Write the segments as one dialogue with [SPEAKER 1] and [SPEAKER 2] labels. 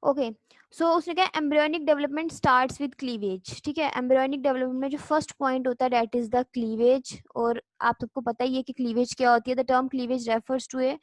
[SPEAKER 1] Okay, so उसने कहा embryonic development starts with cleavage, ठीक है। एम्ब्रियोनिक डेवलपमेंट में जो फर्स्ट पॉइंट होता है दैट इज द क्लीवेज, और आप सबको पता ही है कि क्लीवेज क्या होती है। The term cleavage refers to a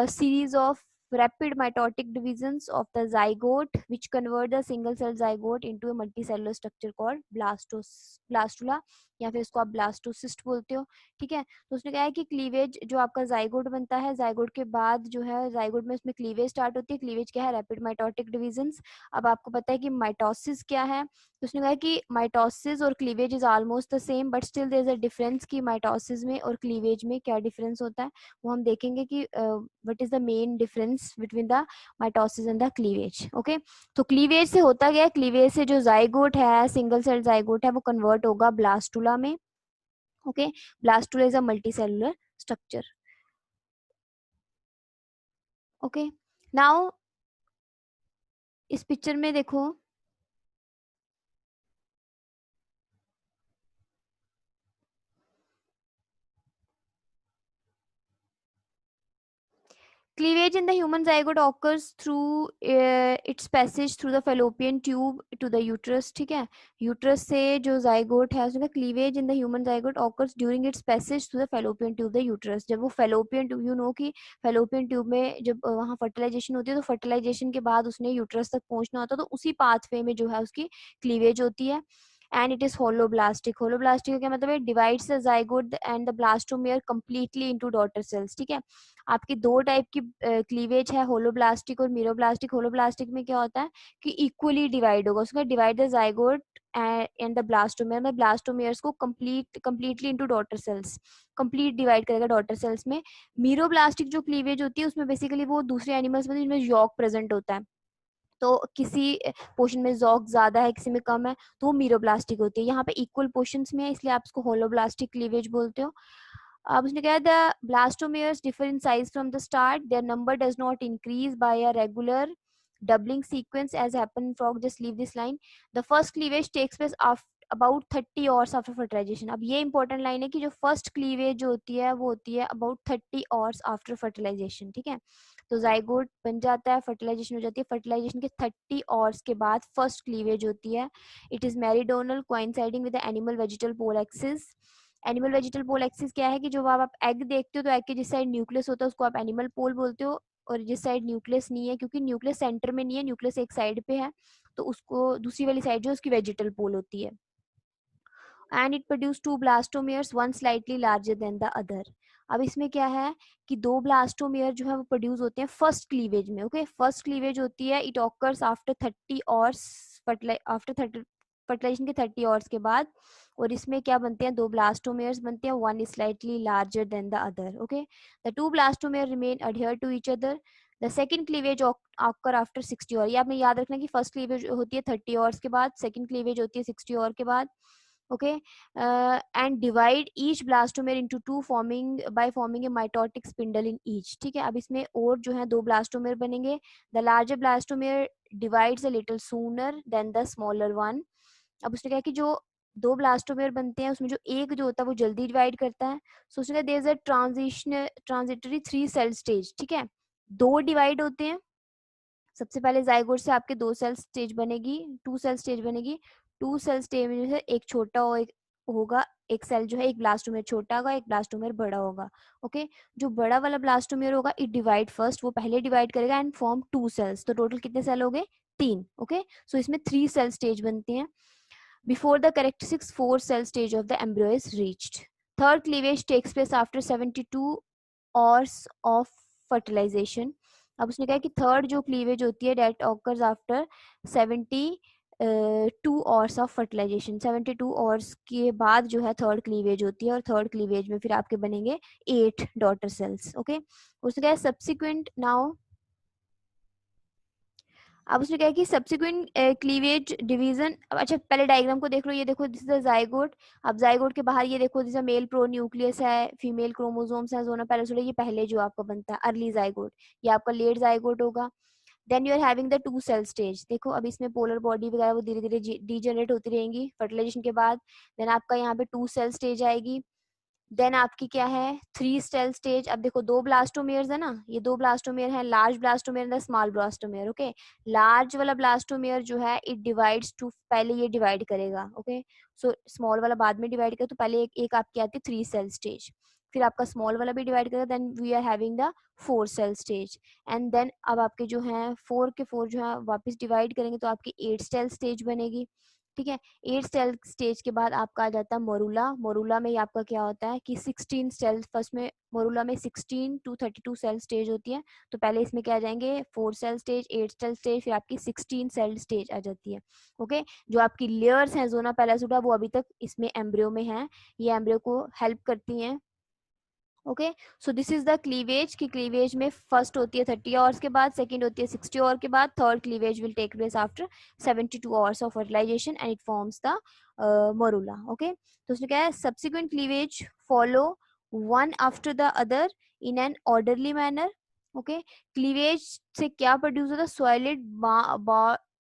[SPEAKER 1] series of rapid mitotic divisions of the zygote which convert the single cell zygote into a multicellular structure called blastula, या फिर इसको आप ब्लास्टोसिस्ट बोलते हो, ठीक है। तो उसने कहा है कि क्लीवेज जो आपका जाइगोट बनता है, जाइगोट के बाद जो है जाइगोट में उसमें क्लीवेज स्टार्ट होती है। क्लीवेज क्या है? Rapid mitotic divisions. अब आपको पता है कि माइटोसिस क्या है, तो उसने कहा कि माइटोसिस और cleavage is almost the same but still there is a difference कि माइटोसिस में और क्लीवेज में क्या डिफरेंस होता है, वो हम देखेंगे कि what is the main difference between the mitosis and the cleavage. Okay, तो क्लीवेज से होता क्या है, क्लीवेज से जो जाइगोट है, सिंगल सेल जाइगोट है, वो कन्वर्ट होगा ब्लास्टुला में। Okay, blastula is a multicellular structure. Okay, now इस पिक्चर में देखो, cleavage in the human zygote occurs through its passage through the fallopian tube to the uterus, ठीक है। यूट्रस से जो जाइगोट है उसका cleavage in the human zygote occurs during its passage through the fallopian tube the uterus. जब वो fallopian tube, you know कि fallopian tube में जब वहाँ फर्टिलाइजेशन होती है, तो फर्टिलाइजेशन के बाद उसने यूट्रस तक पहुंचना होता है, तो उसी पाथवे में जो है उसकी क्लीवेज होती है। And it is holoblastic. Holoblastic का क्या मतलब है? Divides the zygote and the blastomere completely into daughter cells, ठीक है। आपकी दो टाइप की क्लीवेज है, होलोब्लास्टिक और मीरोब्लास्टिक। होलोब्लास्टिक में क्या होता है कि इक्वली डिवाइड होगा, उसका divide the zygote and the blastomere में ब्लास्टोमेयर्स को completely into daughter cells, complete divide करेगा डॉटर सेल्स में। मीरोब्लास्टिक जो क्लीवेज होती है उसमें बेसिकली वो दूसरे एनिमल्स में जिनमें यॉक प्रेजेंट होता है, तो किसी पोर्शन में जॉक ज्यादा है, किसी में कम है, तो वो मीरोब्लास्टिक होती है। यहाँ पे इक्वल पोर्शंस में है, इसलिए आप इसको होलोब्लास्टिक क्लीवेज बोलते हो। अब उसने कहा the blastomeres differ in size from the start, their number does not increase by a regular doubling sequence as happen frog, just leave this line. The first cleavage takes place after about 30 hours after fertilization. अब ये important line है कि जो first cleavage जो होती है वो होती है अबाउट 30 आवर्स आफ्टर फर्टिलाइजेशन, ठीक है। तो जाइगोट बन जाता है, फर्टिलाइजेशन हो जाती है, फर्टिलाइजेशन के 30 आवर्स के बाद फर्स्ट क्लीवेज होती है। It is meridional coinciding with the animal vegetal pole axis. Animal vegetal pole axis क्या है कि जो आप एग देखते हो तो एग के जिस साइड न्यूक्लियस होता है उसको आप एनिमल पोल बोलते हो, और जिस साइड न्यूक्लियस नहीं है, क्योंकि न्यूक्लियस सेंटर में नहीं है, न्यूक्लियस एक साइड पे है, तो उसको दूसरी वाली साइड जो उसकी वेजिटल पोल होती है। And it produce two blastomeres, one slightly larger than the other. अब इसमें क्या है कि दो ब्लास्टोमियर जो है वो प्रोड्यूस होते हैं फर्स्ट क्लीवेज में। ओके, फर्स्ट क्लीवेज होती है, it occurs after 30 hours, after 30 fertilization के 30 आवर्स के बाद। और इसमें क्या बनते हैं? दो ब्लास्टोमेयर्स बनते हैं, one is slightly larger than the other. Okay, the two blastomere remain adhere to each other. The second cleavage occur after 60 hour. ये आपने याद रखना कि फर्स्ट क्लीवेज होती है 30 आवर्स के बाद, सेकंड क्लीवेज होती है 60 आवर के बाद। okay and divide each blastomer into two forming a mitotic spindle in each, ठीक है। अब इसमें और जो है दो ब्लास्टोमेर बनेंगे। the larger blastomer divides a little sooner than the smaller one। अब उसने कहा कि जो दो ब्लास्टोमेर बनते हैं उसमें जो एक जो होता है वो जल्दी डिवाइड करता है। सो उसने कहा there is a transitory 3 cell stage, ठीक है। दो डिवाइड होते हैं, सबसे पहले जाइगोट से आपके दो सेल स्टेज बनेगी, टू सेल स्टेज बनेगी। टू सेल स्टेज में जो है एक छोटा और एक होगा, एक सेल जो है एक ब्लास्टोमेर छोटा होगा, एक ब्लास्टोमेर बड़ा होगा। ओके, जो बड़ा वाला ब्लास्टोमेर होगा इट डिवाइड फर्स्ट, वो पहले डिवाइड करेगा एंड फॉर्म टू सेल्स। तो टोटल कितने सेल हो गए? 3। ओके, सो इसमें 3 सेल स्टेज बनते हैं before the characteristics 4 cell stage of the embryo is reached. Third cleavage takes place after 72 hours of fertilization. अब उसने कहा कि थर्ड जो क्लीवेज होती है that occurs after 72 hours of fertilization. 72 hours के बाद जो है थर्ड क्लीवेज होती है, और थर्ड क्लीवेज में फिर आपके बनेंगे 8 डॉटर सेल्स। ओके, उसने कहा सब्सिक्वेंट नाउ। अब उसने कहा कि सब्सिक्वेंट क्लीवेज डिवीजन। अच्छा, पहले डायग्राम को देख लो, ये देखो दिस इज जाइगोट। अब जाइगोट के बाहर ये देखो, जैसे मेल प्रो न्यूक्लियस है, फीमेल क्रोमोसोम्स है, जोना पैरासोला, ये पहले जो आपका बनता है अर्ली जाइगोट, ये आपका लेट जाइगोट होगा। Then you are having the two cell stage. देखो अब इसमें पोलर बॉडी वगैरह वो धीरे धीरे डीजेनरेट होती रहेंगी फर्टिलाइजेशन के बाद। देन आपका यहाँ पे टू सेल स्टेज आएगी। देन आपकी क्या है 3 सेल स्टेज। अब देखो 2 ब्लास्टोमेयर्स है ना, ये 2 ब्लास्टोमेयर है, large blastomere and small blastomere. Okay, large वाला ब्लास्टोमेयर जो है इट डिवाइड्स टू, पहले ये डिवाइड करेगा। ओके, सो स्मॉल वाला बाद में डिवाइड करेगा, तो पहले एक आपकी आती है 3 सेल स्टेज, फिर आपका स्मॉल वाला भी डिवाइड करेगा, then we are having the 4 cell stage, and then अब आपके जो है 4 के 4 जो है वापस डिवाइड करेंगे तो आपकी 8 सेल स्टेज बनेगी। ठीक है, 8 सेल स्टेज के बाद आपका आ जाता है मोरूला। मोरूला में ही आपका क्या होता है कि 16 सेल, फर्स्ट में मोरूला में 16 टू 32 सेल स्टेज होती है, तो पहले इसमें क्या आ जाएंगे 4 सेल स्टेज, 8 सेल स्टेज, फिर आपकी 16 सेल स्टेज आ जाती है। ओके, जो आपकी लेयर्स हैं जोना पैरासूटा वो अभी तक इसमें एम्ब्रियो में है, ये एम्ब्रियो को हेल्प करती हैं। Okay, so this is the cleavage, की क्लीवेज में फर्स्ट होती है 30 आवर्स के बाद, सेकंड होती है 60 आवर के बाद, third cleavage will take place after 72 hours of fertilization and it forms the morula. Okay, तो उसने क्या है subsequent cleavage follow one after the other in an orderly manner. Okay, cleavage से क्या प्रोड्यूस होता है solid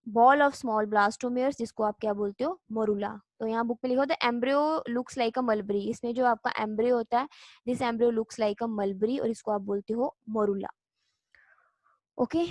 [SPEAKER 1] ball of small blastomeres, जिसको आप क्या बोलते हो मोरूला। तो यहाँ बुक में लिखा होता है एम्ब्रियो लुक्स लाइक अ मलबरी, इसमें जो आपका एम्ब्रियो होता है this embryo looks like a mulberry, और इसको आप बोलते हो मोरूला। ओके,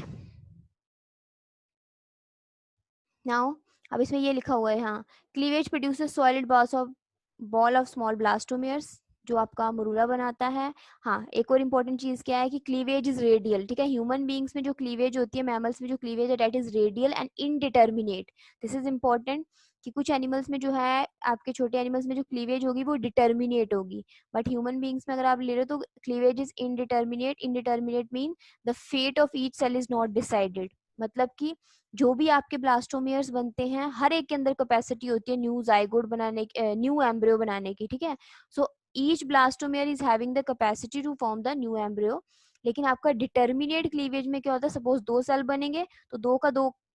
[SPEAKER 1] नाउ अब इसमें ये लिखा हुआ है, हाँ, cleavage produces solid ball of small blastomeres, जो आपका मरूला बनाता है। हाँ, एक और इम्पोर्टेंट चीज क्या है कि क्लीवेज इज रेडियल। ठीक है, ह्यूमन बींग्स में जो क्लीवेज होती है, मैमल्स में जो क्लीवेज है, that is radial and indeterminate. This is important कि कुछ एनिमल्स में जो है, आपके छोटे एनिमल्स में जो क्लीवेज होगी वो डिटर्मिनेट होगी, बट ह्यूमन बींग्स में अगर आप ले रहे हो तो cleavage is indeterminate. Indeterminate mean the fate of each cell is not decided, मतलब कि जो भी आपके ब्लास्टोमियर्स बनते हैं हर एक के अंदर कैपेसिटी होती है न्यू जाइगोट बनाने की, न्यू एम्ब्रियो बनाने की। ठीक है, so each blastomere is having the capacity to form the new embryo. लेकिन आपका डिटर्मिनेट क्लीवेज में क्या होता है, सपोज 2 सेल बनेंगे तो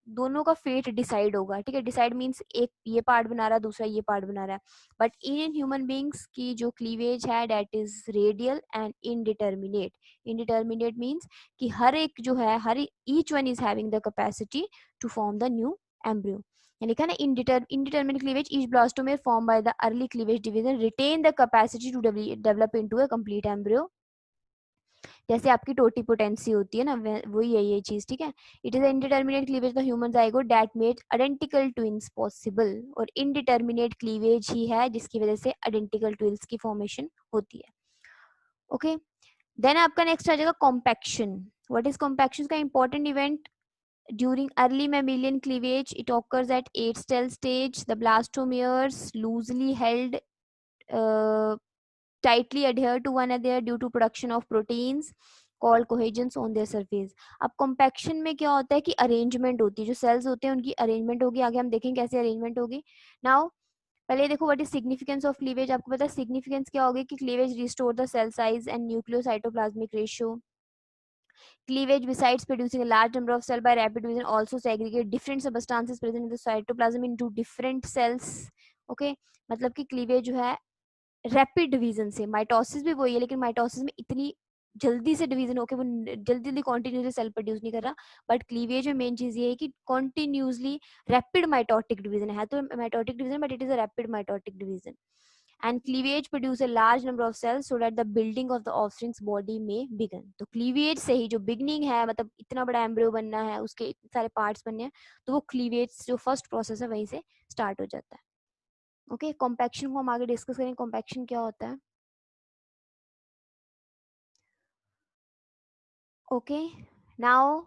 [SPEAKER 1] दोनों का फेट डिसाइड होगा। ठीक है, डिसाइड मीन्स एक ये पार्ट बना रहा है, दूसरा ये पार्ट बना रहा है, बट इन ह्यूमन बींग्स की जो क्लीवेज है that is radial and indeterminate. Indeterminate means कि हर एक जो है, हर each one is having the capacity to form the new embryo। यहाँ लिखा ना indeterminate cleavage, each blastomere formed by the early cleavage division retain the capacity to develop into a complete embryo। जैसे आपकी टोटीपोटेंसी होती है ना, वही है ये चीज। ठीक है, it is indeterminate cleavage the human zygote that made identical twins possible, और इनडिटर्मिनेट क्लीवेज ही है जिसकी वजह से आइडेंटिकल ट्विंस की फॉर्मेशन होती है। ओके, देन आपका नेक्स्ट आ जाएगा कॉम्पैक्शन। व्हाट इज कॉम्पैक्शन का important event during early mammalian cleavage, it occurs at 8 cell stage. The blastomeres loosely held, uh, tightly adhere to one another due to production of proteins called cohesions on their surface। अब compaction में क्या होता है कि arrangement होती है, जो sales होते हैं उनकी अरेंजमेंट होगी, आगे हम देखेंगे कैसे अरेंजमेंट होगी। नाउ पहले देखो what is significance of cleavage. आपको पता है सिग्निफिकेंस क्या होगी कि cleavage restore the cell size and nucleocytoplasmic ratio. Cleavage, besides producing a large number of cells by rapid division, also segregate different substances present in the cytoplasm into different cells। Okay, मतलब कि cleavage जो है rapid division से, mitosis भी वही है लेकिन mitosis में इतनी जल्दी से डिवीजन होकर वो जल्दी जल्दी कॉन्टिन्यूसली सेल प्रोड्यूस नहीं कर रहा, बट क्लीवेज में मेन चीज ये है कि कॉन्टिन्यूसली रैपिड माइटोटिक डिवीजन है, तो mitotic division but it is a rapid mitotic division. And cleavage produce a large number of cells so that the building of the offspring's body may begin। तो cleavage से ही जो beginning है, मतलब इतना बड़ा embryo बनना है, उसके इतने सारे पार्ट्स बनने हैं, तो वो cleavage जो फर्स्ट प्रोसेस है वहीं से स्टार्ट हो जाता है। ओके, कॉम्पैक्शन को हम आगे डिस्कस करेंगे, कॉम्पैक्शन क्या होता है। ओके, नाउ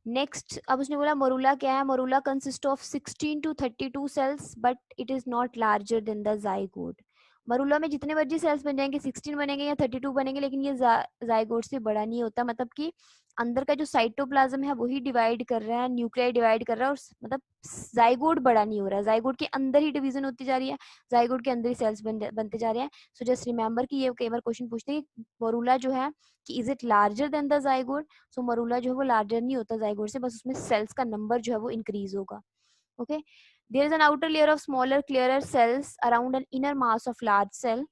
[SPEAKER 1] नेक्स्ट, अब उसने बोला मोरूला क्या है। Morula consist of 16 to 32 cells but it is not larger than the zygote. Morula में जितने मर्जी सेल्स बन जाएंगे, 16 बनेंगे या 32 बनेंगे, लेकिन ये जाइगोट से बड़ा नहीं होता, मतलब कि अंदर का जो साइटोप्लाज्म है वही डिवाइड कर रहा है, न्यूक्लियाई डिवाइड कर रहा है, और मतलब जाइगोट बड़ा नहीं हो रहा है, जाइगोट के अंदर ही डिवीजन होती जा रही है, जाइगोट के अंदर ही सेल्स बनते जा रहे हैं। सो जस्ट रिमेंबर कि ये कई बार क्वेश्चन पूछते हैं कि मरूला जो है कि is it larger than the zygote. सो मरूला जो है वो लार्जर नहीं होता जाइगोट से, बस उसमें सेल्स का नंबर जो है वो इंक्रीज होगा। Okay, there is an outer layer of smaller clearer cells around an inner mass of large cell.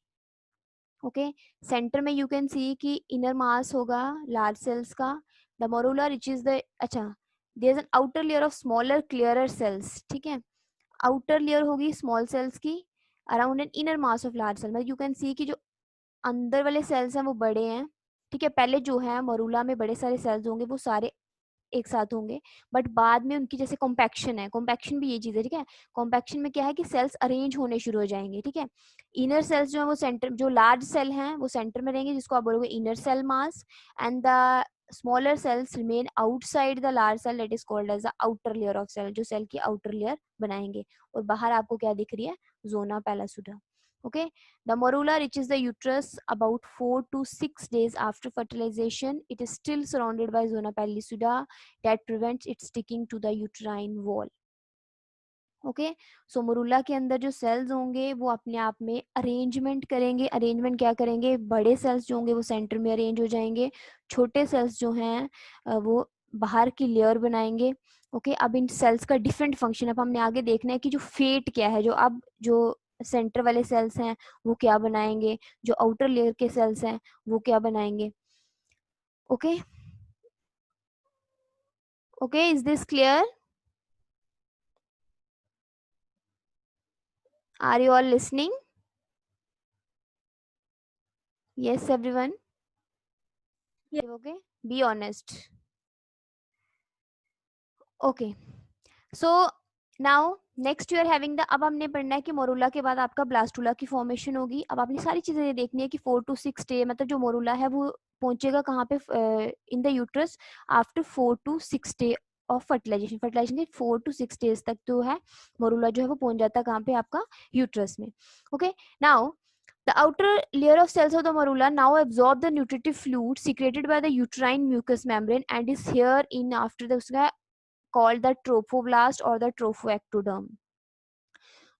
[SPEAKER 1] Okay, centre में यू कैन सी कि इनर मास होगा लार्ज सेल्स का। The morula reach is the, अच्छा, there is an outer layer of smaller clearer cells. ठीक है, outer layer होगी small cells की around an inner mass of large cell, मतलब you can see कि जो अंदर वाले सेल्स हैं वो बड़े हैं, ठीक है, पहले जो है मरूला में बड़े सारे सेल्स होंगे, वो सारे एक साथ होंगे, बट बाद में उनकी जैसे कॉम्पैक्शन है, कॉम्पैक्शन भी ये चीज है, ठीक है, कॉम्पैक्शन में क्या है कि सेल्स अरेंज होने शुरू हो जाएंगे, ठीक है, इनर सेल्स जो है वो सेंटर, जो लार्ज सेल हैं वो सेंटर में रहेंगे जिसको आप बोलोगे inner cell mass, and the smaller cells remain outside the large cell, that is called as the outer layer of cell, जो सेल की आउटर लेयर बनाएंगे, और बाहर आपको क्या दिख रही है, zona pellucida. Okay, the morula reaches the uterus about 4 to 6 days after fertilization. It is still surrounded by zona pellucida that prevents it sticking to the uterine wall. Okay, so morula के अंदर जो sales होंगे वो अपने आप में arrangement करेंगे, arrangement क्या करेंगे, बड़े सेल्स जो होंगे वो सेंटर में अरेंज हो जाएंगे, छोटे सेल्स जो हैं वो बाहर की लेयर बनाएंगे। ओके, अब इन सेल्स का डिफरेंट फंक्शन, अब हमने आगे देखना है कि जो फेट क्या है, जो अब जो सेंटर वाले सेल्स हैं वो क्या बनाएंगे, जो आउटर लेयर के सेल्स हैं वो क्या बनाएंगे। Okay, okay, is this clear? Are you all listening? Yes everyone? Okay, be honest. Okay, so now next you are having the, अब हमने पढ़ना है कि मोरूला के बाद आपका ब्लास्टुला की फॉर्मेशन होगी। अब आपने सारी चीजें ये देखनी है कि 4 to 6 डे, मतलब जो मोरूला है वो पहुंचेगा कहाँ पे, in the uterus after 4 to 6 day of fertilization. Fertilization के 4 to 6 डेज तक जो है मोरूला जो है वो पहुंच जाता है कहाँ पे, आपका यूट्रस में। Okay, now the outer layer of cells of the morula now absorb the nutritive fluid secreted by the uterine mucous membrane and is here in after the उसका called the trophoblast or the trophoectoderm।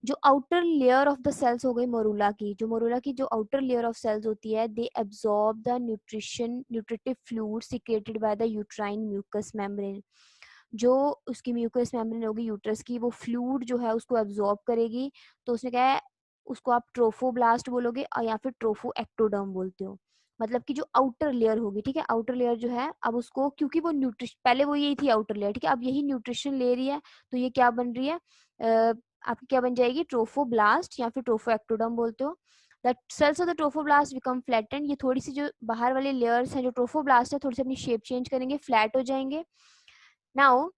[SPEAKER 1] जो outer layer of the cells हो गई morula की, जो morula की जो outer layer of cells होती है, they absorb the nutritive fluid secreted by the uterine mucous membrane. जो उसकी म्यूकस मेम्ब्रेन होगी यूट्रस की, वो फ्लूइड जो है उसको एब्जॉर्ब करेगी, तो उसने क्या है, उसको आप ट्रोफोब्लास्ट बोलोगे और या फिर ट्रोफो एक्टोडर्म बोलते हो, मतलब कि जो आउटर लेयर होगी, ठीक है, आउटर लेयर जो है अब उसको, क्योंकि वो न्यूट्रिशन पहले वो यही थी आउटर लेयर, ठीक है, अब यही न्यूट्रिशन ले रही है, तो ये क्या बन रही है, आपकी क्या बन जाएगी, ट्रोफोब्लास्ट या फिर ट्रोफो एक्टोडर्म बोलते हो। The cells of the trophoblast become flattened, ये थोड़ी सी जो बाहर वाले लेयर्स हैं जो ट्रोफोब्लास्ट है थोड़ी सी अपनी शेप चेंज करेंगे, फ्लैट हो जाएंगे। नाउ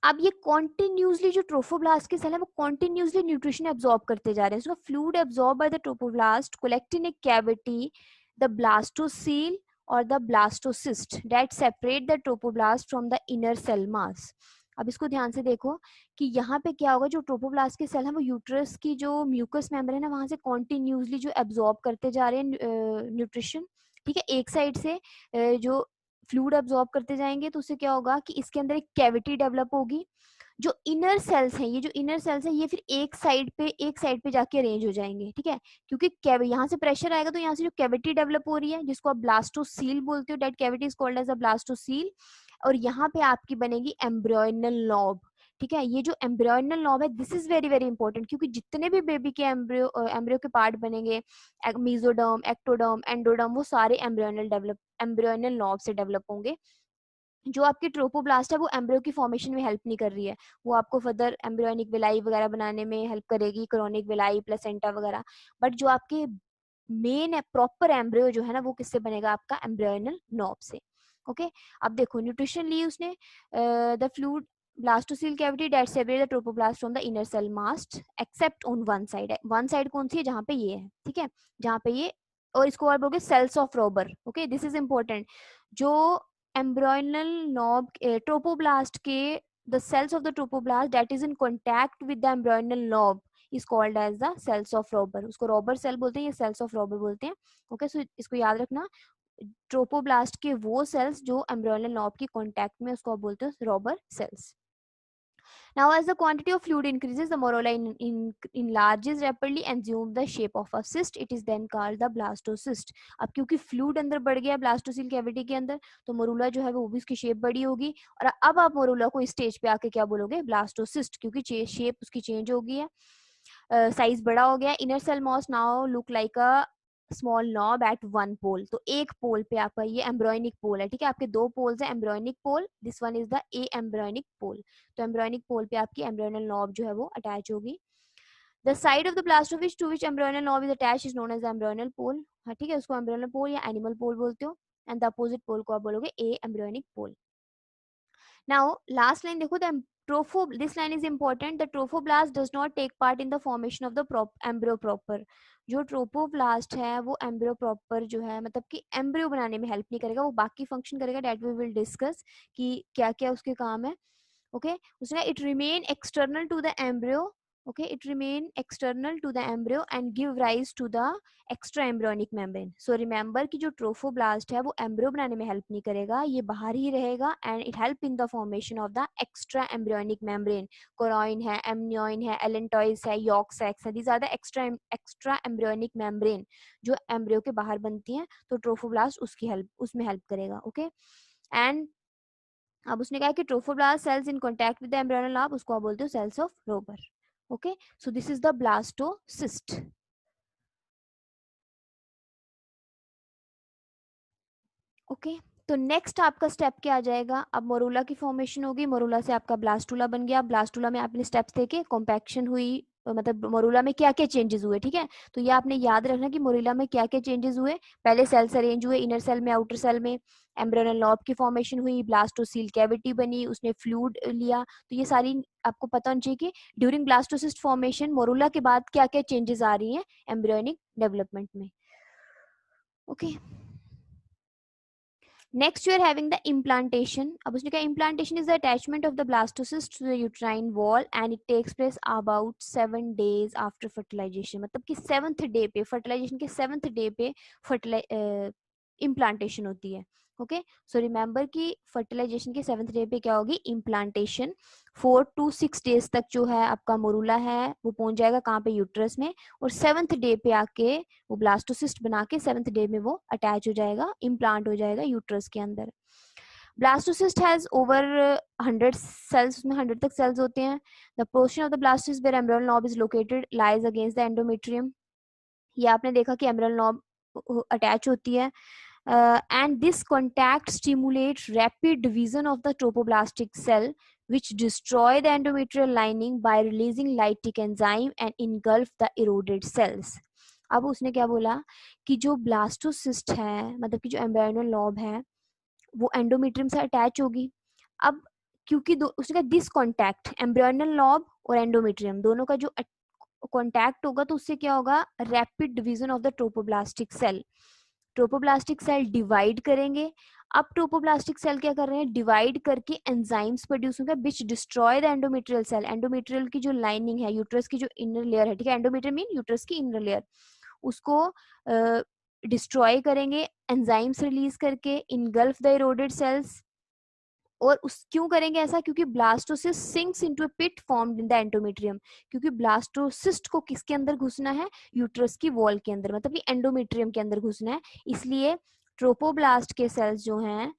[SPEAKER 1] अब ये कॉन्टिन्यूसली जो ट्रोफोब्लास्ट के सेल है वो कॉन्टिन्यूसली न्यूट्रिशन एब्जॉर्ब करते जा रहे हैं, so fluid absorb by the trophoblast collect in a cavity, the blastocoel और the blastocyst that separate the trophoblast from the inner cell mass. अब इसको ध्यान से देखो कि यहाँ पे क्या होगा, जो ट्रोफोब्लास्ट के सेल है वो यूट्रस की जो म्यूकस मेम्ब्रेन है वहां से कॉन्टिन्यूसली जो एब्जॉर्ब करते जा रहे हैं न्यूट्रिशन, ठीक है, एक साइड से जो फ्लूइड एब्जॉर्ब करते जाएंगे, तो उससे क्या होगा कि इसके अंदर एक कैविटी डेवलप होगी, जो इनर सेल्स हैं, ये जो इनर सेल्स हैं ये फिर एक साइड पे जाके अरेंज हो जाएंगे, ठीक है, क्योंकि यहाँ से प्रेशर आएगा तो यहाँ से जो कैविटी डेवलप हो रही है जिसको आप ब्लास्टोसील बोलते हो, that cavity is called as a blastocoel, और यहाँ पे आपकी बनेगी एम्ब्रियोनल लॉब, ठीक है, ये जो एम्ब्रियोनल लॉब है this is very very important, क्योंकि जितने भी बेबी के एम्ब्रियो के पार्ट बनेंगे, मीजोडर्म, एक्टोडर्म, एंडोडर्म, वो सारे एम्ब्रियोनल लॉब से डेवलप होंगे। जो आपकी ट्रोपोब्लास्ट है वो एम्ब्रियो की फॉर्मेशन में हेल्प नहीं कर रही है, वो आपको फर्दर एम्ब्रियोनिक विलाई वगैरह बनाने में हेल्प करेगी, क्रोनिक विलाई, प्लेसेंटा वगैरह, बट जो आपके मेन है प्रॉपर एम्ब्रियो जो है ना वो किससे बनेगा, आपका एम्ब्रियोनल नॉब से। ओके, अब देखो न्यूट्रिशन ली उसने, the fluid blastocoel cavity that separate the trophoblast from the inner cell mass except on one side कौन सी है, जहाँ पे ये है, ठीक है, जहाँ पे ये, और इसको और बोलोगे cells of Rauber. Okay, this is important, जो embryonal knob trophoblast के the cells of the trophoblast that is in contact with the embryonal knob is called as the cells of Robber, उसको रॉबर सेल बोलते हैं, ये cells of Robber बोलते हैं। Okay, सो इसको याद रखना, ट्रोपोब्लास्ट के वो सेल्स जो एम्ब्रियोनल नॉब की कांटेक्ट में, उसको आप बोलते हो Rauber cells. Now, as the quantity of fluid increases, the morula enlarges rapidly and assumes the shape of a cyst. It is then called the blastocyst. अब क्योंकि फ्लूइड अंदर बढ़ गया ब्लास्टोसिल कैविटी के अंदर, तो मोरूला जो है वो भी उसकी शेप बड़ी होगी, और अब आप मोरूला को इस स्टेज पे आके क्या बोलोगे, ब्लास्टोसिस्ट, क्योंकि शेप उसकी चेंज हो गई है, साइज बड़ा हो गया। Inner cell mass now look like a small knob at one pole, तो एक पोल पे आपका ये एम्ब्रॉयनिक पोल है, ठीक है, आपके दो पोल्स है, embryonic pole, this one is the a embryonic pole, तो एम्ब्रॉयनिक पोल पे आपकी एम्ब्रॉयनल नॉब जो है वो अटैच होगी। The side of the blastocyst to which embryonal knob is attached is known as embryonal pole. हाँ ठीक है, उसको एम्ब्रियोनल पोल या एनिमल पोल बोलते हो, एंड द अपोजिट पोल को आप बोलोगे ए एम्ब्रियोनिक पोल। नाउ लास्ट लाइन देखो, the this line is important, the trophoblast does not take part in the formation of the embryo proper। जो ट्रोपोब्लास्ट है वो एम्ब्रियो प्रॉपर जो है मतलब कि एम्ब्रियो बनाने में हेल्प नहीं करेगा, वो बाकी फंक्शन करेगा, डेट वी विल डिस्कस कि क्या क्या उसके काम है। ओके उसने it remain external to the embryo, okay it remain external to the embryo and give rise to the extra embryonic membrane। so remember कि जो ट्रोफोब्लास्ट है वो एम्ब्रियो बनाने में हेल्प नहीं करेगा, ये बाहर ही रहेगा, and it help in the formation of the extra embryonic membrane. Chorion है, एमनियोइन है, एलेंटॉइस है, यॉर्क सैक्स है, these are the extra embryonic membrane जो एम्ब्रियो के बाहर बनती हैं, तो ट्रोफोब्लास्ट उसकी हेल्प उसमें हेल्प करेगा। ओके एंड अब उसने कहा कि trophoblast cells in contact with the embryonal knob, उसको आप बोलते हो cells of Rauber. Okay so this is the blastocyst. Okay तो नेक्स्ट आपका स्टेप क्या आ जाएगा, अब मोरूला की फॉर्मेशन होगी, मोरूला से आपका ब्लास्टुला बन गया, ब्लास्टुला में आपने स्टेप्स देखे, कॉम्पैक्शन हुई, मतलब मोरूला में क्या क्या चेंजेस हुए, ठीक है, तो ये आपने याद रखना कि मोरूला में क्या क्या चेंजेस हुए। पहले सेल्स अरेंज हुए इनर सेल में, आउटर सेल में, एम्ब्रियोनल नॉब की फॉर्मेशन हुई, ब्लास्टोसील कैविटी बनी, उसने फ्लूइड लिया, तो ये सारी आपको पता होना चाहिए कि ड्यूरिंग ब्लास्टोसिस्ट फॉर्मेशन मोरूला के बाद क्या क्या चेंजेस आ रही हैं एम्ब्रियोनिक डेवलपमेंट में। Okay Next, you are having the implantation. अब उसने कहा implantation is the attachment of the blastocyst to the uterine wall and it takes place about 7 days after fertilization। मतलब कि 7th day पे, fertilization के 7th day पे implantation होती है। ओके सो रिमेंबर कि फर्टिलाइजेशन के 7th डे पे क्या होगी, इम्प्लांटेशन। 4 to 6 डेज तक जो है आपका मोरूला है वो पहुंच जाएगा कहाँ पे, यूट्रस में, और 7th डे पे आके वो ब्लास्टोसिस्ट बना के 7th डे में वो अटैच हो जाएगा, इम्प्लांट हो जाएगा यूट्रस के अंदर। ब्लास्टोसिस्ट हैज ओवर 100 सेल्स, उसमें 100 तक सेल्स होते हैं। The portion of the blastocyst where embryonal knob is located lies against the endometrium. ये आपने देखा कि एम्ब्रियोनल नॉब अटैच होती है, and this contact stimulates rapid division of the tropoblastic cell which destroy the endometrial lining by releasing lytic enzyme and engulf the eroded cells। अब उसने क्या बोला कि जो ब्लास्टोसिस्ट है मतलब कि जो एम्ब्रियोनल नॉब है वो एंडोमेट्रियम से अटैच होगी। अब क्योंकि उसने कहा दिस कॉन्टैक्ट एम्ब्रियोनल नॉब और एंडोमेट्रियम दोनों का जो कॉन्टैक्ट होगा तो उससे क्या होगा, rapid division of the trophoblastic cell. Trophoblastic cell divide करेंगे। अब ट्रोपोब्लास्टिक सेल क्या कर रहे हैं, डिवाइड करके एंजाइम्स प्रोड्यूस होंगे which destroy the endometrial cell. Endometrial की जो लाइनिंग है, यूट्रस की जो इनर लेयर है, ठीक है, एंडोमेट्रियल मीन यूट्रस की इनर लेयर, उसको डिस्ट्रॉय करेंगे एंजाइम्स रिलीज करके, इनगल्फ द इरोडेड सेल्स। और उस क्यों करेंगे ऐसा, क्योंकि blastocyst sinks into a pit formed in the endometrium. क्योंकि ब्लास्टोसिस्ट को किसके अंदर घुसना है, यूट्रस की वॉल के अंदर, मतलब कि एंडोमेट्रियम के अंदर घुसना है। इसलिए ट्रोपोब्लास्ट के सेल्स जो हैं,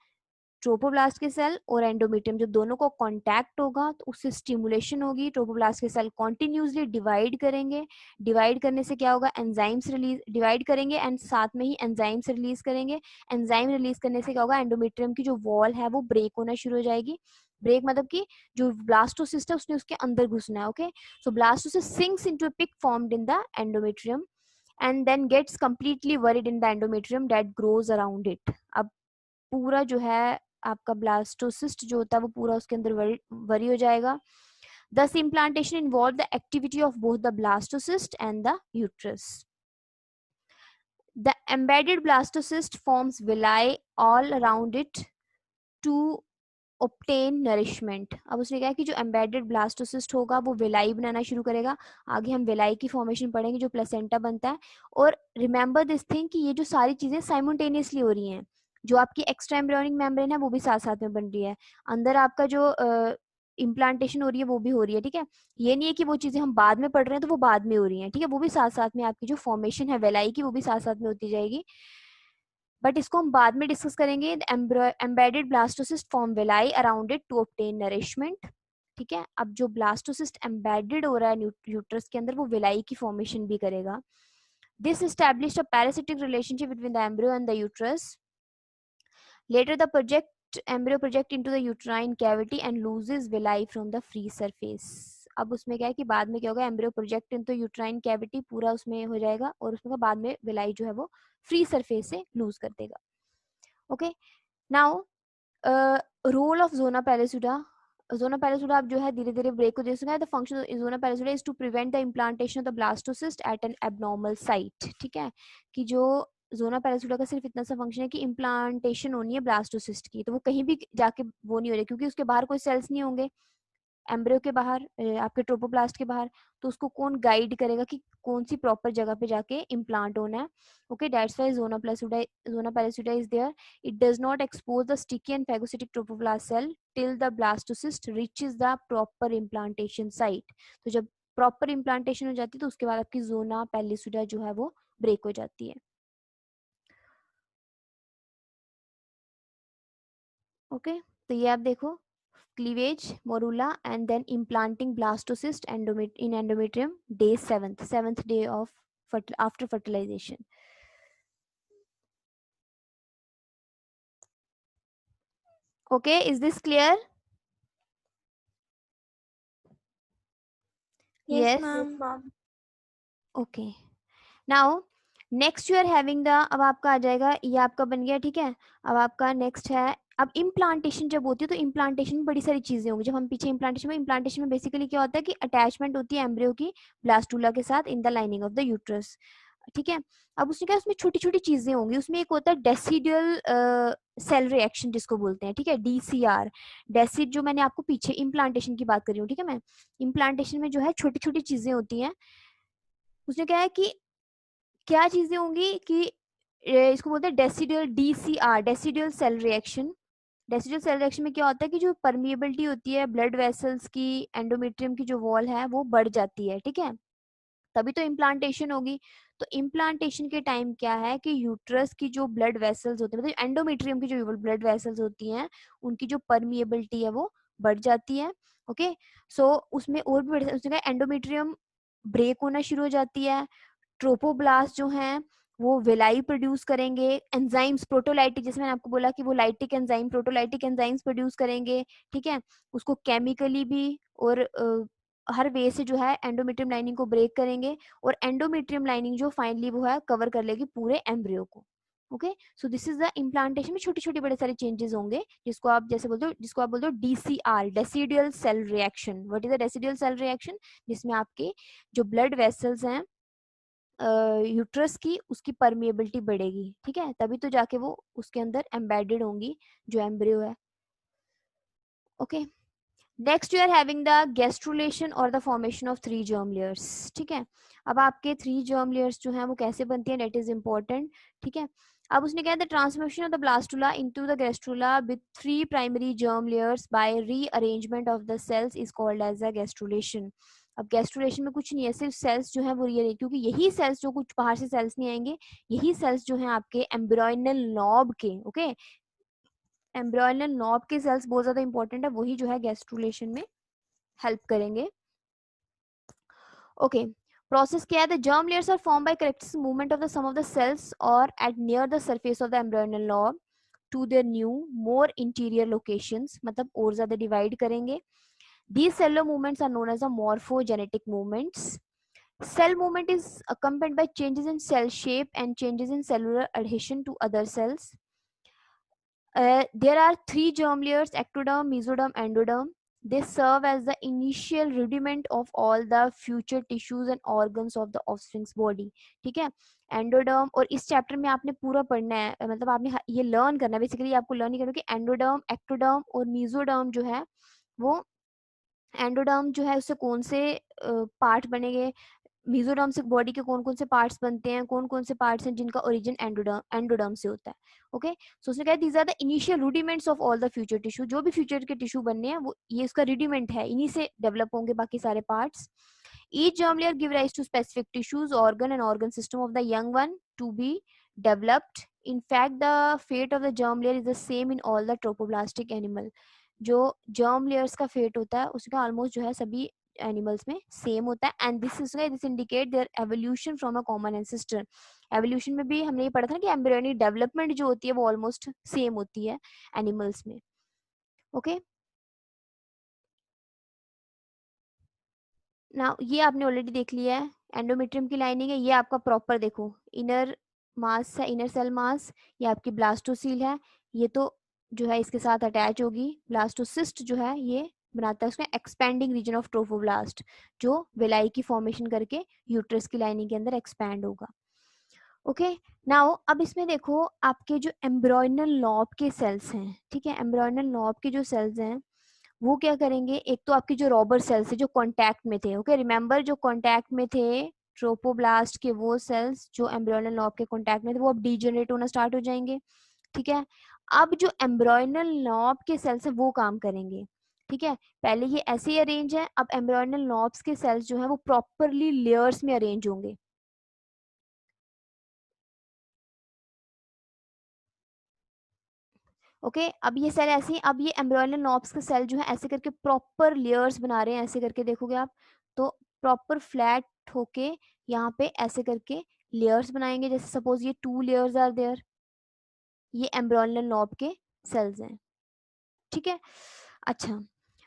[SPEAKER 1] ट्रोपोब्लास्ट के सेल और एंडोमेट्रियम जब दोनों को कांटेक्ट होगा तो उससे स्टिमुलेशन होगी, ट्रोपोब्लास्ट के सेल कॉन्टिन्यूसली डिवाइड करेंगे। डिवाइड करने से क्या होगा, एंजाइम्स रिलीज, डिवाइड करेंगे एंड साथ में ही एंजाइम्स रिलीज करेंगे। एंजाइम रिलीज करने से क्या होगा, एंडोमेट्रियम की जो वॉल है वो ब्रेक होना शुरू हो जाएगी। ब्रेक मतलब कि जो ब्लास्टोसिस्ट है उसने उसके अंदर घुसना है। Okay so blastocyst sinks into a pit formed in the endometrium and then gets completely buried in the endometrium that grows around it। अब पूरा जो है आपका ब्लास्टोसिस्ट जो होता है वो पूरा उसके अंदर वरी हो जाएगा। Thus implantation involved the activity of both the blastocyst and the uterus। The embedded blastocyst forms villi all around it to obtain nourishment। अब उसने कहा कि जो embedded blastocyst होगा वो विलाई बनाना शुरू करेगा। आगे हम विलाई की फॉर्मेशन पढ़ेंगे जो प्लेसेंटा बनता है। और रिमेंबर दिस थिंग कि ये जो सारी चीजें साइमल्टेनियसली हो रही हैं, जो आपकी एक्स्ट्रा एम्ब्रियोनिक मेम्ब्रेन है वो भी साथ साथ में बन रही है, अंदर आपका जो इम्प्लांटेशन हो रही है वो भी हो रही है, ठीक है। ये नहीं है कि वो चीजें हम बाद में पढ़ रहे हैं तो वो बाद में हो रही हैं, ठीक है, वो भी साथ साथ में आपकी जो फॉर्मेशन है वेलाई की वो भी साथ साथ में होती जाएगी, बट इसको हम बाद में डिस्कस करेंगे। Embedded blastocyst form villi around it to obtain nourishment. ठीक है, अब जो ब्लास्टोसिस्ट एम्बेडेड हो रहा है यूट्रस के अंदर वो विलाई की फॉर्मेशन भी करेगा। This established a parasitic relationship between the embryo and the uterus. Later, the embryo project into the uterine cavity and loses villi from the free surface। अब उसमें क्या है कि बाद में क्या होगा, एम्ब्रियो प्रोजेक्ट इन तो यूट्राइन कैविटी पूरा उसमें हो जाएगा और उसमें बाद में विलाई जो है वो फ्री सरफेस से लूज कर देगा. Okay, now role of zona pellucida. Zona pellucida अब जो है धीरे धीरे ब्रेक हो जाएगा. The function of zona pellucida is to prevent the implantation of the blastocyst at an abnormal site. ठीक है, कि जो जोना पैलिसुडा का सिर्फ इतना सा फंक्शन है कि इम्प्लांटेशन होनी है ब्लास्टोसिस्ट की, तो वो कहीं भी जाके वो नहीं हो रही क्योंकि उसके बाहर कोई सेल्स नहीं होंगे एम्ब्रियो के बाहर, आपके ट्रोपोप्लास्ट के बाहर. तो उसको कौन गाइड करेगा कि कौन सी प्रॉपर जगह पे जाके इम्प्लांट होना है. Okay, that's why zona pellucida is there. It does not expose the sticky and phagocytic trophoblast cell till the blastocyst reaches the proper implantation site. तो जब प्रॉपर इम्प्लांटेशन हो जाती है तो उसके बाद आपकी जोना पैलिसुडा जो है वो ब्रेक हो जाती है. ओके, तो ये आप देखो, cleavage morula and then implanting blastocyst in endometrium day seventh day of after fertilization. Okay, is this clear?
[SPEAKER 2] Yes,
[SPEAKER 1] Yes.
[SPEAKER 2] ma'am.
[SPEAKER 1] Okay, now next you are having the, अब आपका आ जाएगा, ये आपका बन गया. ठीक है, अब आपका नेक्स्ट है, अब इम्प्लांटेशन जब होती है तो इम्प्लांटेशन में बड़ी सारी चीजें होंगी. जब हम पीछे इम्प्लांटेशन में बेसिकली क्या होता है कि अटैचमेंट होती है एम्ब्रियो की ब्लास्टूला के साथ in the lining of the uterus. ठीक है, अब उसने क्या, उसमें छोटी छोटी चीजें होंगी. उसमें एक होता है डेसिडियल सेल रिएक्शन जिसको बोलते हैं. ठीक है, DCR, डेसिड, जो मैंने आपको पीछे इम्प्लांटेशन की बात करी हूँ. ठीक है, मैं इम्प्लांटेशन में जो है छोटी छोटी चीजें होती हैं. उसने क्या है कि क्या चीजें होंगी कि इसको बोलते हैं decidual DCR, decidual cell reaction. Decidual cell reaction में क्या होता है कि जो परमिएबिलिटी होती है ब्लड वेसल्स की, एंडोमेट्रियम की जो वॉल है वो बढ़ जाती है. ठीक है, तभी तो इम्प्लांटेशन होगी. तो इम्प्लांटेशन के टाइम क्या है कि यूट्रस की जो ब्लड वेसल्स होती है, मतलब एंडोमेट्रियम की जो ब्लड वेसल्स होती हैं, उनकी जो परमिएबिलिटी है वो बढ़ जाती है. ओके, सो उसमें और भी उसमें एंडोमेट्रियम ब्रेक होना शुरू हो जाती है. ट्रोपोब्लास्ट जो हैं वो विलाई प्रोड्यूस करेंगे, एंजाइम्स प्रोटोलाइटिक, जैसे मैंने आपको बोला कि वो lytic enzyme proteolytic enzymes produce करेंगे. ठीक है, उसको केमिकली भी और हर वे से जो है एंडोमेट्रियम लाइनिंग को ब्रेक करेंगे और एंडोमेट्रियम लाइनिंग जो फाइनली वो है कवर कर लेगी पूरे एम्ब्रियो को. Okay, so this is the implantation में छोटे छोटे बड़े सारे चेंजेस होंगे जिसको आप जैसे बोलते हो, जिसको आप बोलते हो DCR, decidual cell reaction. What is the decidual cell reaction? जिसमें आपके जो ब्लड वेसल्स हैं यूट्रस की, उसकी परमिएबिलिटी बढ़ेगी. ठीक है, तभी तो जाके वो उसके अंदर एम्बेडेड होंगी जो एम्ब्रियो है. Okay, next you are having the gastrulation और the formation of 3 germ layers. ठीक है, अब आपके 3 germ layers जो हैं वो कैसे बनती हैं, दैट इज इंपॉर्टेंट. ठीक है, अब उसने कहा the transmission of the blastula into the gastrula with 3 primary germ layers by rearrangement of the cells is called as the gastrulation. अब गैस्ट्रुलेशन में कुछ नहीं है, सिर्फ सेल्स जो है वो क्योंकि यही सेल्स, जो कुछ बाहर से सेल्स नहीं आएंगे, यही सेल्स जो हैं आपके एम्ब्रियोनल नॉब के, ओके, एम्ब्रियोनल नॉब के सेल्स बहुत ज्यादा इंपॉर्टेंट है, वही जो है गैस्ट्रुलेशन में हेल्प करेंगे. ओके, प्रोसेस क्या है, the germ layers are formed by corrective movement of the some of the cells or at near the surface of the embryonal knob to their new more interior locations. मतलब और ज्यादा divide करेंगे. These cellular movements are known as the morphogenetic movements. Cell movement is accompanied by changes in cell shape and changes in cellular adhesion to other cells. There are 3 germ layers: ectoderm, mesoderm, endoderm. They serve as the initial rudiment of all the future tissues and organs of the offspring's body. ठीक है, endoderm, और इस chapter में आपने पूरा पढ़ना है, मतलब आपने ये लर्न करना है, बेसिकली आपको लर्न ही करना है कि एंडोडर्म, एक्टोडर्म और मीजोडर्म जो है वो, एंडोडर्म जो है उससे कौन से पार्ट बनेंगे, मीजोरम से बॉडी के कौन कौन से पार्ट्स बनते हैं, कौन कौन से पार्ट्स हैं जिनका ओरिजिन एंडोडर्म से होता है. ओके, सो उसने कहा these are the initial rudiments of all the future tissue. जो भी फ्यूचर के टिश्यू बनने हैं वो ये इसका रूडिमेंट है, इन्हीं से डेवलप होंगे बाकी सारे parts. Each germ layer give rise to specific tissues, organ and organ system of the young one to be developed. In fact, the fate of the germ layer is the same in all the tropoblastic animal. जो germ layers का fate होता है उसका almost जो है सभी animals में same होता है. And this indicate their evolution from a common ancestor. Evolution में भी हमने ये पढ़ा था कि एम्ब्रियोनिक डेवलपमेंट जो होती है वो ऑलमोस्ट सेम होती है एनिमल्स में. ओके, ना ये आपने ऑलरेडी देख लिया है, एंडोमेट्रियम की लाइनिंग है, ये आपका प्रॉपर देखो इनर मास है, इनर सेल मास, ये आपकी ब्लास्टोसील है, ये तो जो है इसके साथ अटैच होगी, ब्लास्टोसिस्ट जो है ये बनाता है उसमें एक्सपेंडिंग रीजन ऑफ ट्रोफोब्लास्ट, जो वेलाई की फॉर्मेशन करके यूट्रस की लाइनिंग के अंदर एक्सपैंड होगा। ओके, नाउ अब इसमें देखो आपके जो एम्ब्रॉयनल लॉब के सेल्स हैं, ठीक है, एम्ब्रॉयनल लॉब के जो सेल्स हैं वो क्या करेंगे, एक तो आपकी जो रॉबर सेल्स है जो कांटेक्ट में थे, ओके रिमेंबर जो कांटेक्ट में थे ट्रोपोब्लास्ट के, वो सेल्स जो एम्ब्रॉयनल लॉब के कांटेक्ट में थे वो अब डीजनरेट होना स्टार्ट हो जाएंगे, ठीक है। अब जो एम्ब्रॉयनल लॉब के सेल्स है वो काम करेंगे, ठीक है, पहले ये ऐसे ही अरेंज है, अब एम्ब्रॉयनल लॉब्स के सेल्स जो है वो प्रॉपरली लेयर्स में अरेंज होंगे। ओके अब ये सेल ऐसे ही, अब ये एम्ब्रॉयनल नॉब्स के सेल जो है ऐसे करके प्रॉपर लेयर्स बना रहे हैं, ऐसे करके देखोगे आप तो प्रॉपर फ्लैट होके यहाँ पे ऐसे करके लेयर्स बनाएंगे, जैसे सपोज ये 2 लेयर्स आर देयर, ये एम्ब्रॉयनल नॉब के सेल्स हैं, ठीक है। अच्छा,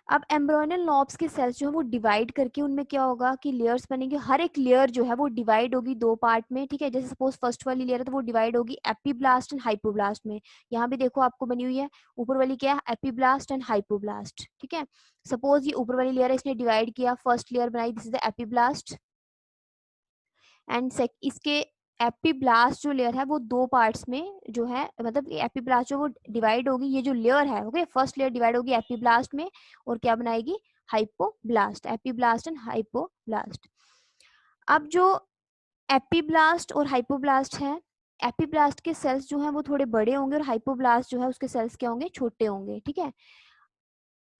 [SPEAKER 1] अब एम्ब्रॉयनल नॉब्स के सेल्स जो है वो डिवाइड करके उनमें क्या होगा कि लेयर्स बनेंगे, हर एक लेयर जो है वो डिवाइड होगी 2 पार्ट में, ठीक है, जैसे सपोज फर्स्ट वाली लेयर है तो वो डिवाइड होगी एपीब्लास्ट एंड हाइपोब्लास्ट में, यहाँ भी देखो आपको बनी हुई है, ऊपर वाली क्या है एपीब्लास्ट एंड हाइपोब्लास्ट, ठीक है। सपोज ये ऊपर वाली लेयर है, इसने डिवाइड किया, फर्स्ट लेयर बनाई, this is the epiblast, and इसके एपीब्लास्ट जो लेयर है वो 2 पार्ट्स में जो है, मतलब एपीब्लास्ट जो वो डिवाइड होगी, ये जो लेयर है ओके फर्स्ट लेयर डिवाइड होगी एपीब्लास्ट में और क्या बनाएगी हाइपोब्लास्ट, एपीब्लास्ट एंड हाइपोब्लास्ट। अब जो एपीब्लास्ट और हाइपोब्लास्ट है, एपीब्लास्ट के सेल्स जो है वो थोड़े बड़े होंगे और हाइपोब्लास्ट जो है उसके सेल्स क्या होंगे छोटे होंगे, ठीक है।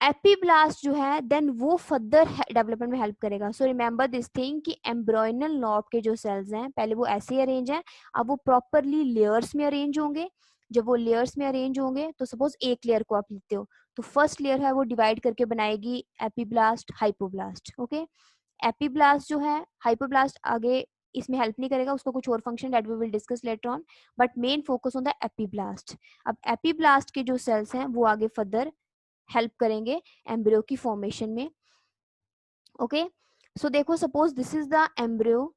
[SPEAKER 1] एपीब्लास्ट जो है देन वो फर्दर डेवलपमेंट में हेल्प करेगा, सो रिमेंबर दिस थिंग कि एम्ब्रॉयनल नॉब के जो सेल्स हैं पहले वो ऐसे ही अरेंज हैं, अब वो प्रॉपरली लेयर्स में अरेंज होंगे, जब वो लेयर्स में अरेंज होंगे तो सपोज एक लेयर को आप लेते हो तो फर्स्ट लेयर है वो डिवाइड करके बनाएगी एपीब्लास्ट हाइपोब्लास्ट, ओके। एपीब्लास्ट जो है, हाइपोब्लास्ट आगे इसमें हेल्प नहीं करेगा, उसका कुछ और function that we will discuss later on, but main focus on the epiblast. अब एपीब्लास्ट के जो सेल्स हैं वो आगे फर्दर हेल्प करेंगे एम्ब्रियो की फॉर्मेशन में, ओके। सो देखो suppose this is the embryo,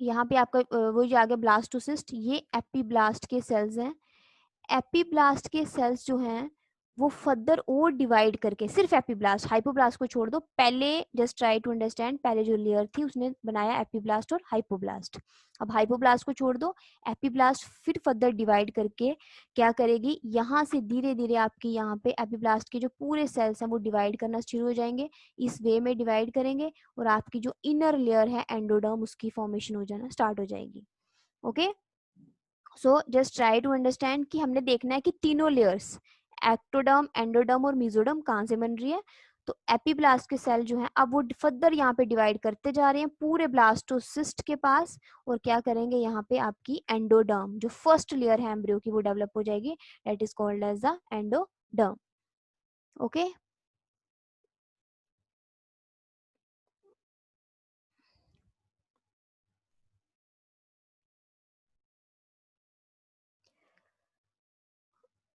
[SPEAKER 1] यहाँ पे आपका वो जो आ गया ब्लास्टोसिस्ट, ये एपीब्लास्ट के सेल्स हैं, एपीब्लास्ट के सेल्स जो हैं वो फर्दर और डिवाइड करके, सिर्फ एपीब्लास्ट हाइपोब्लास्ट को छोड़ दो, पहले जस्ट ट्राई टू अंडरस्टैंड, पहले जो लेयर थी उसने बनाया एपीब्लास्ट और हाइपोब्लास्ट, अब हाइपोब्लास्ट को छोड़ दो, एपीब्लास्ट फिर फर्दर डिवाइड करके क्या करेगी, यहाँ से धीरे धीरे आपकी यहाँ पे एपीब्लास्ट के जो पूरे सेल्स हैं वो डिवाइड करना शुरू हो जाएंगे, इस वे में डिवाइड करेंगे और आपकी जो इनर लेयर है एंडोडर्म उसकी फॉर्मेशन हो जाना स्टार्ट हो जाएगी, okay. So just try to understand कि हमने देखना है कि तीनों लेयर्स एक्टोडर्म एंडोडर्म और मेसोडर्म कहाँ से बन रही है, तो एपीब्लास्ट के सेल जो है अब वो फर्दर यहाँ पे डिवाइड करते जा रहे हैं पूरे ब्लास्टोसिस्ट के पास, और क्या करेंगे यहाँ पे आपकी एंडोडर्म जो फर्स्ट लेयर है एम्ब्रियो की वो डेवलप हो जाएगी, that is called as the endoderm, okay.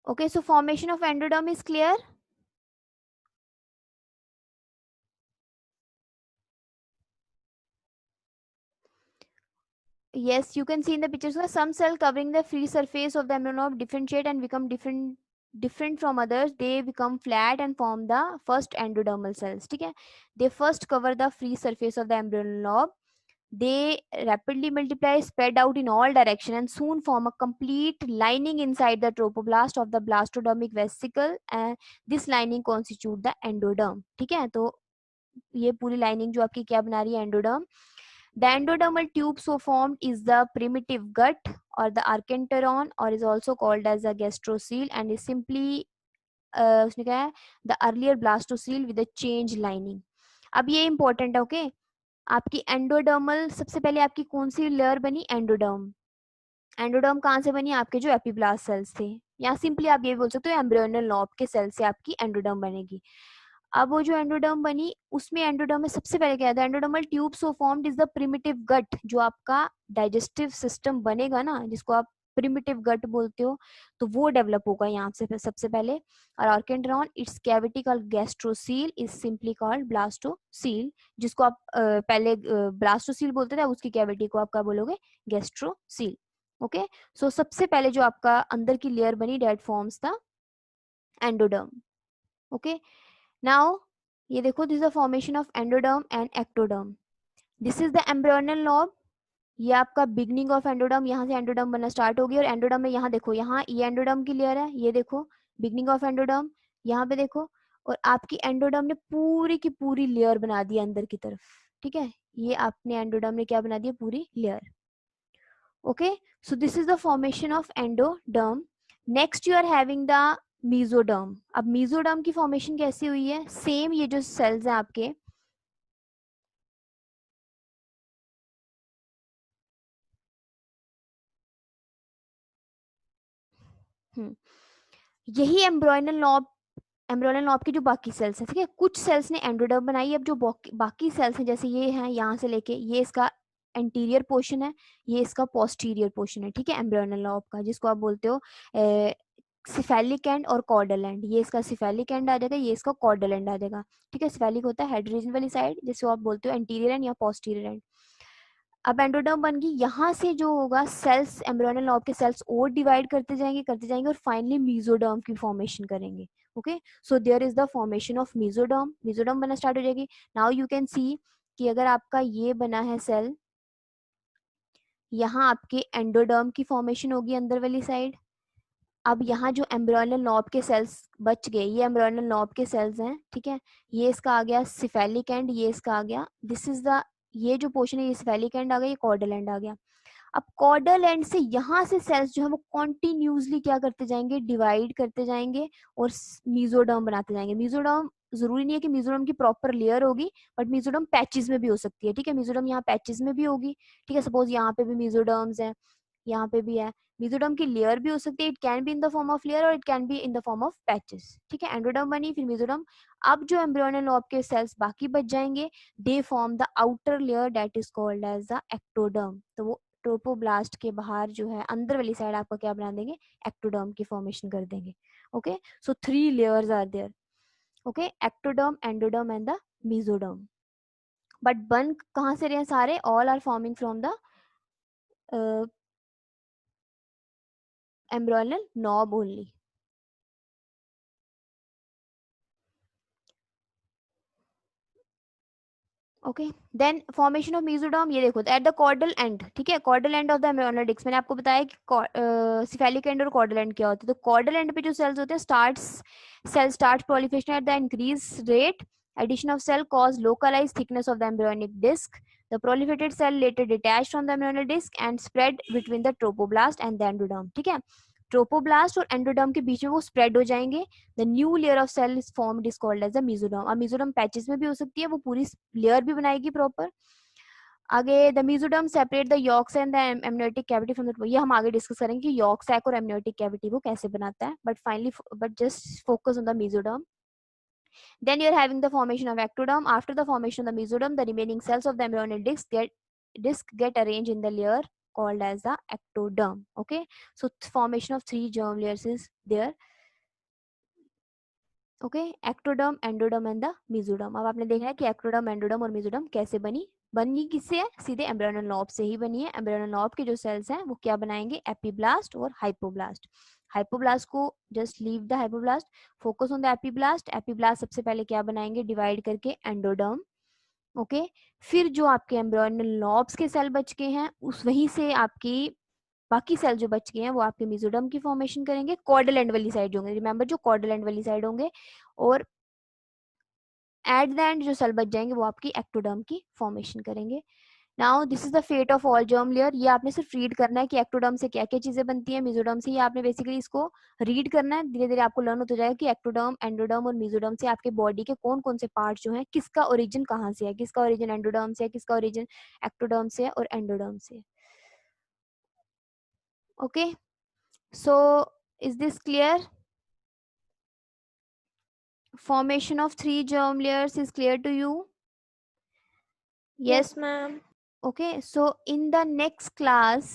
[SPEAKER 1] Okay so formation of endoderm is clear. Yes, you can see in the pictures some cell covering the free surface of the embryonome differentiate and become different from others. They become flat and form the first endodermal cells. ठीक है, they first cover the free surface of the embryonome. They rapidly multiply, spread out in all direction, and soon form a complete lining inside the tropoblast of the blastodermic vesicle. And this lining constitute the endoderm. ठीक है, तो ये पूरी lining जो आपकी क्या बना रही है endoderm. The endodermal tube so formed is the primitive gut or the archenteron or is also called as a gastrocele and is simply उसने कहा है the earlier blastocele with a change lining। अब ये इंपॉर्टेंट है okay, आपकी endodermal सबसे पहले आपकी कौन सी लेयर बनी एंडोडर्म, एंडोडर्म कहाँ से बनी आपके जो एपीब्लास्ट सेल्स थे, या सिंपली आप ये बोल सकते हो एम्ब्रियोनल नॉब के सेल से आपकी एंडोडर्म बनेगी। अब वो जो एंडोडर्म बनी उसमें एंडोडर्म में सबसे पहले क्या था, endodermal tube so formed is the primitive gut, जो आपका डाइजेस्टिव सिस्टम बनेगा ना जिसको आप प्रिमिटिव गट बोलते हो, तो वो डेवलप होगा यहाँ से सबसे पहले। और archenteron its cavity called gastrocoel is simply called blastocoel, जिसको आप पहले ब्लास्टोसील बोलते थे, उसकी कैविटी को आप क्या बोलोगे, गैस्ट्रोसील। ओके, सो सबसे पहले जो आपका अंदर की लेयर बनी that forms the endoderm. Okay, now ये देखो, this is the formation of endoderm and ectoderm. This is the embryonal lobe, ये आपका बिगनिंग ऑफ एंडोडर्म, यहाँ से एंडोडर्म बनना स्टार्ट होगी। और एंडोडर्म में यहाँ देखो, यहाँ ये एंडोडर्म की लेयर है, ये देखो बिगनिंग ऑफ एंडोडर्म, यहाँ पे देखो। और आपकी एंडोडर्म ने पूरी की पूरी लेयर बना दी अंदर की तरफ, ठीक है, ये आपने एंडोडर्म ने क्या बना दिया, पूरी layer. Okay, so this is the formation of endoderm. Next you are having the mesoderm. अब मीजोडर्म की फॉर्मेशन कैसी हुई है, सेम ये जो सेल्स हैं आपके, यही एम्ब्रॉयनल नॉब, एम्ब्रियोनल नॉब की जो बाकी सेल्स हैं, ठीक है, कुछ सेल्स ने एंडोडर्म बनाई। अब जो बाकी सेल्स हैं, जैसे ये हैं, यहाँ से लेके ये इसका एंटीरियर पोर्शन है, ये इसका पोस्टीरियर पोर्शन है, ठीक है, एम्ब्रियोनल नॉब का, जिसको आप बोलते हो सिफेलिक एंड और कॉर्डल एंड। ये इसका सिफेलिक एंड आ जाएगा, ये इसका कॉर्डल एंड आ जाएगा, ठीक है। सिफेलिक होता है हेड रीजन वाली साइड, जिसको आप बोलते हो एंटीरियर एंड या पोस्टीरियर एंड। अब एंडोडर्म बन गई, यहाँ से जो होगा सेल्स, एम्ब्रियोनल नॉब के सेल्स और डिवाइड करते जाएंगे और फाइनली मीजोडर्म की फॉर्मेशन करेंगे। Okay, so there is the formation of mesoderm, mesoderm बनना स्टार्ट हो जाएगी। नाउ यू कैन सी कि अगर आपका ये बना है सेल, यहाँ आपके एंडोडर्म की फॉर्मेशन होगी अंदर वाली साइड। अब यहाँ जो एम्ब्रियोनल नॉब के सेल्स बच गए, ये एम्ब्रियोनल नॉब के सेल्स हैं, ठीक है, ये इसका आ गया सिफेलिक एंड, ये इसका आ गया, दिस इज द, ये जो पोर्शन है ये सिफेलिक एंड आ गया, ये कॉर्डल एंड आ गया। अब कॉर्डल एंड से यहाँ से सेल्स जो है वो कॉन्टिन्यूसली क्या करते जाएंगे, डिवाइड करते जाएंगे और मीजोडर्म बनाते जाएंगे। मीजोडर्म जरूरी नहीं है कि मीजोडर्म की प्रॉपर लेयर होगी, बट मीजोडर्म पैचेस में भी हो सकती है, ठीक है, मीजोडर्म यहाँ पैचेस में भी होगी, ठीक है। सपोज यहाँ पे भी मीजोडर्म्स है, यहाँ पे भी है, मीजोडर्म की लेयर भी हो सकती है, it can be in the form of layer और it can be in the form of patches, ठीक है। एंडोडर्म बनी, फिर मीजोडर्म। अब जो एम्ब्रियोनल नॉब के सेल्स बाकी बच जाएंगे, they form the outer layer that is called as the ectoderm. तो वो ट्रोपोब्लास्ट के बाहर जो है अंदर वाली साइड आपका क्या बना देंगे, एक्टोडर्म की फॉर्मेशन कर देंगे। Okay, so 3 layers are there, okay, ectoderm, endoderm and the mesoderm. But बन कहाँ से रहे हैं सारे, all are forming from the embryonal knob only. Okay, then formation of mesoderm, ये देखो एट द कॉर्डल एंड, ठीक है, caudal end of the embryonal disc. मैंने आपको बताया कि सिफेलिक एंड और कॉर्डल एंड क्या होते हैं। तो कॉर्डल एंड पे जो सेल्स होते हैं, cell start proliferation at the increase rate, addition of cell cause localized thickness of the embryonic disc. The proliferated cell later detached from the embryonal disc and spread between the trophoblast and the endoderm, ठीक है, trophoblast और endoderm के बीच में वो spread हो जाएंगे। The new layer of cell is formed is called as the mesoderm. अब mesoderm patches में भी हो सकती है, वो पूरी लेयर भी बनाएगी प्रॉपर। आगे the mesoderm separate the York and the amniotic cavity from the, ये हम आगे डिस्कस करेंगे कि यॉर्क सैक और एमनियोटिक कैविटी वो कैसे बनाता है, but finally but just focus on the mesoderm. Then you are having the formation of ectoderm. After the formation of the mesoderm, the remaining cells of the embryonic disc get arranged in the layer called as the ectoderm. Okay, so formation of 3 germ layers is there. Okay, ectoderm, endoderm and the mesoderm. अब आपने देखा है कि ectoderm, endoderm और mesoderm कैसे बनी किससे है, सीधे एम्ब्रियोनल नॉब से ही बनी है। एम्ब्रियोनल नॉब के जो सेल्स हैं वो क्या बनाएंगे, एपीब्लास्ट और हाइपोब्लास्ट। हाइपोब्लास्ट को just leave the hypoblast, focus on the epiblast. Epiblast सबसे पहले क्या बनाएंगे, डिवाइड करके एंडोडर्म। ओके, फिर जो आपके एम्ब्रियोनल नॉब्स के सेल बच गए हैं, उस वहीं से आपकी बाकी सेल जो बच गए हैं वो आपके मेसोडर्म की फॉर्मेशन करेंगे, कॉर्डल एंड वाली साइड होंगे, रिमेंबर जो कॉर्डल एंड वाली साइड होंगे। और एट द एंड जो सेल बच जाएंगे वो आपकी एक्टोडर्म की फॉर्मेशन करेंगे। Now this is the fate of all germ layer. ये आपने सिर्फ रीड करना है कि एक्टोडर्म से क्या क्या चीजें बनती हैं, मेसोडर्म से। ये आपने बेसिकली इसको रीड करना है, धीरे धीरे आपको लर्न होता जाएगा कि एक्टोडर्म, एंडोडर्म और मेसोडर्म से आपके बॉडी के कौन कौन से पार्ट जो हैं, किसका ओरिजिन कहाँ से है, किसका ओरिजिन एंडोडर्म से है, किसका ओरिजिन एक्टोडर्म से है और एंडोडर्म से। Okay, so is this clear? Formation of 3 germ layers is clear to you?
[SPEAKER 2] Yes, ma'am.
[SPEAKER 1] Okay, so in the next class